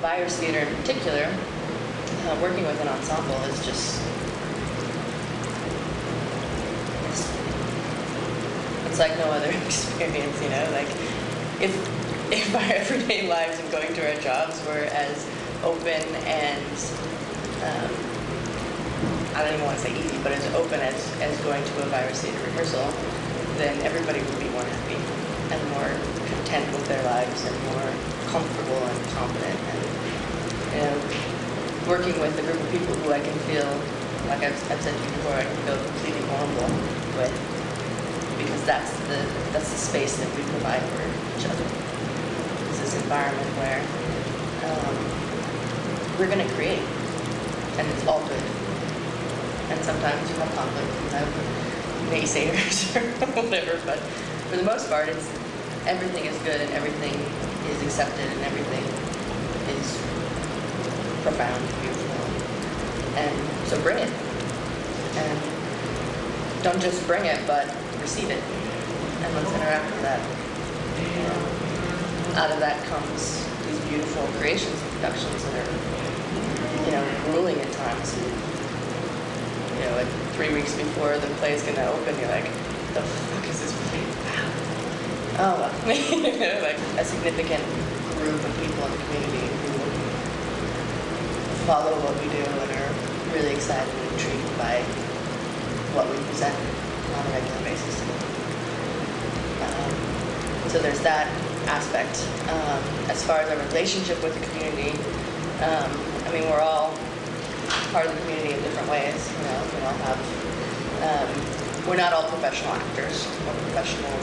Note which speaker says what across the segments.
Speaker 1: Virus Theater in particular, working with an ensemble is just, it's like no other experience, you know? Like, if our everyday lives and going to our jobs were as open and, I don't even want to say easy, but as open as going to a Virus Theater rehearsal, then everybody would be more happy and more content with their lives and more comfortable and confident. And, you know, working with a group of people who I can feel, like I've said to you before, I can feel completely vulnerable with, because that's the space that we provide for each other. It's this environment where we're going to create, and it's all good. And sometimes you have conflict, you have naysayers or whatever, but for the most part, everything is good and everything is accepted and everything is profound and beautiful. And so bring it. And don't just bring it, but receive it. And let's interact with that. And out of that comes these beautiful creations and productions that are, you know, grueling at times. You know, like 3 weeks before the play is going to open, you're like, the fuck is this play about? Oh, well. You know, like a significant group of people in the community who follow what we do and are really excited and intrigued by what we present on a regular basis. So there's that aspect. As far as our relationship with the community, I mean, we're all part of the community in different ways. You know, we all have. We're not all professional actors or professional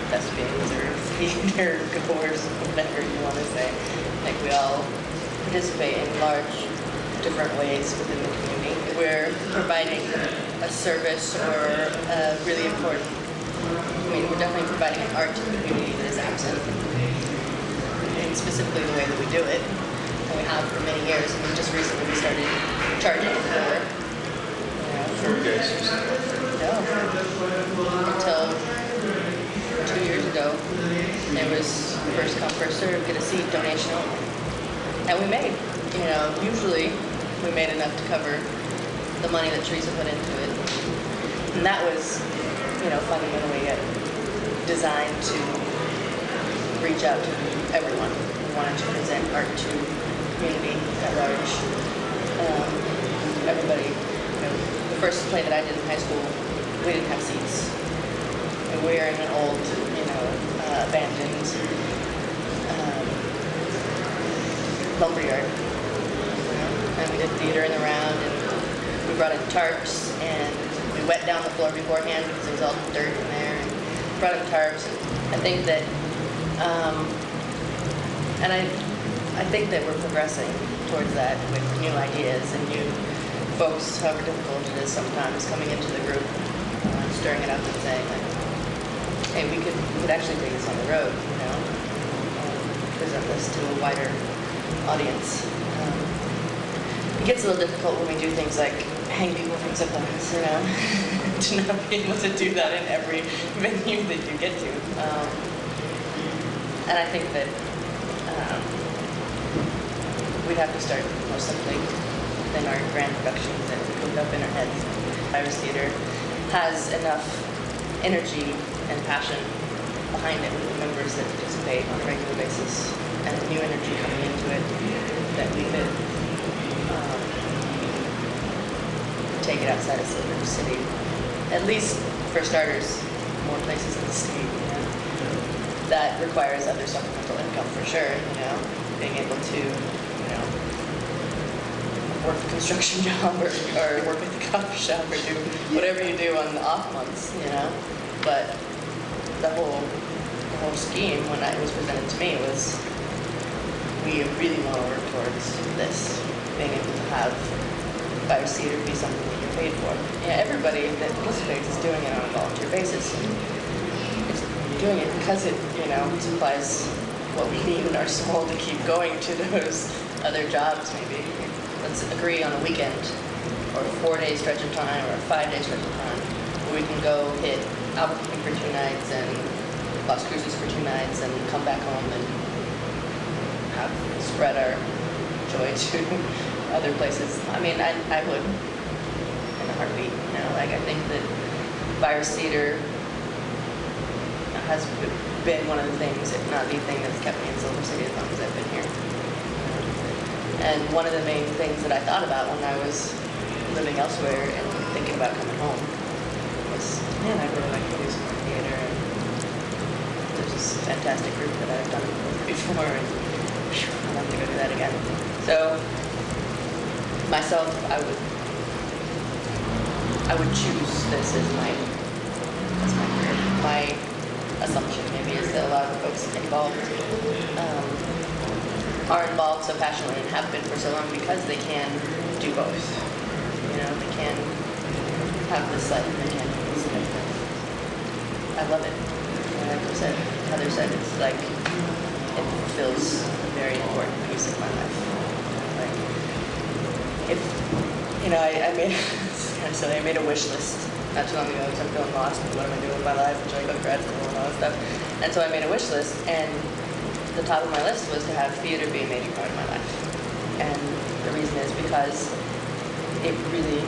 Speaker 1: thespians or theater goers, whatever you want to say. Like, we all participate in large, different ways within the community. We're providing a service or a really important. I mean, we're definitely providing an art to the community that is absent, and specifically the way that we do it. We have for many years, and just recently we started charging for, until 2 years ago, it was first come, first serve, get a seat, donation only. And we made, usually we made enough to cover the money that Teresa put into it. And that was, fundamentally designed to reach out to everyone who wanted to present art to community at large. Everybody, the first play that I did in high school, we didn't have seats. And we were in an old, abandoned lumberyard. And we did theater in the round, and we brought in tarps, and we wet down the floor beforehand because there was all dirt in there, and brought in tarps. I think that, and I think that we're progressing towards that with new ideas and new folks, however difficult it is sometimes, coming into the group, stirring it up and saying, like, hey, we could actually take this on the road, present this to a wider audience. It gets a little difficult when we do things like hang people from zip lines, to not be able to do that in every venue that you get to. And I think that we'd have to start more simply than our grand productions that we cook up in our heads. Virus Theater has enough energy and passion behind it with the members that participate on a regular basis and new energy coming into it that we could take it outside of Silver City. At least, for starters, more places in the state. That requires other supplemental income for sure, being able to, work a construction job or work at the coffee shop or do whatever you do on the off months, But the whole scheme, when it was presented to me, was we really want to work towards this, being able to have Virus Theater be something that you're paid for. Everybody that participates is doing it on a volunteer basis. It's doing it because it, supplies what we need in our soul to keep going to those other jobs, maybe. Let's agree on a weekend, or a 4-day stretch of time, or a 5-day stretch of time, where we can go hit Albuquerque for 2 nights and Las Cruces for 2 nights and come back home and have spread our joy to other places. I mean, I would in a heartbeat. Like I think that Virus Theater has been one of the things, if not the thing, that's kept me in Silver City as long as I've been here. And one of the main things that I thought about when I was living elsewhere and thinking about coming home was, man, I'd really like to do some more theater. And there's this fantastic group that I've done it with before, and I'd love to go do that again. So, myself, I would choose this as my career. My assumption maybe is that a lot of the folks involved are involved so passionately and have been for so long because they can do both. They can have this life and they can do this life. I love it. And like Heather said, it's like it fulfills a very important piece of my life. Like if I made it's kind of silly. I made a wish list not too long ago because I'm feeling lost with what am I doing with my life and trying to go to grad school and all that stuff. And so I made a wish list, and the top of my list was to have theater be a major part of my life. And the reason is because it really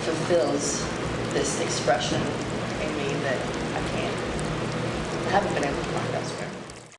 Speaker 1: fulfills this expression in me that I haven't been able to find elsewhere.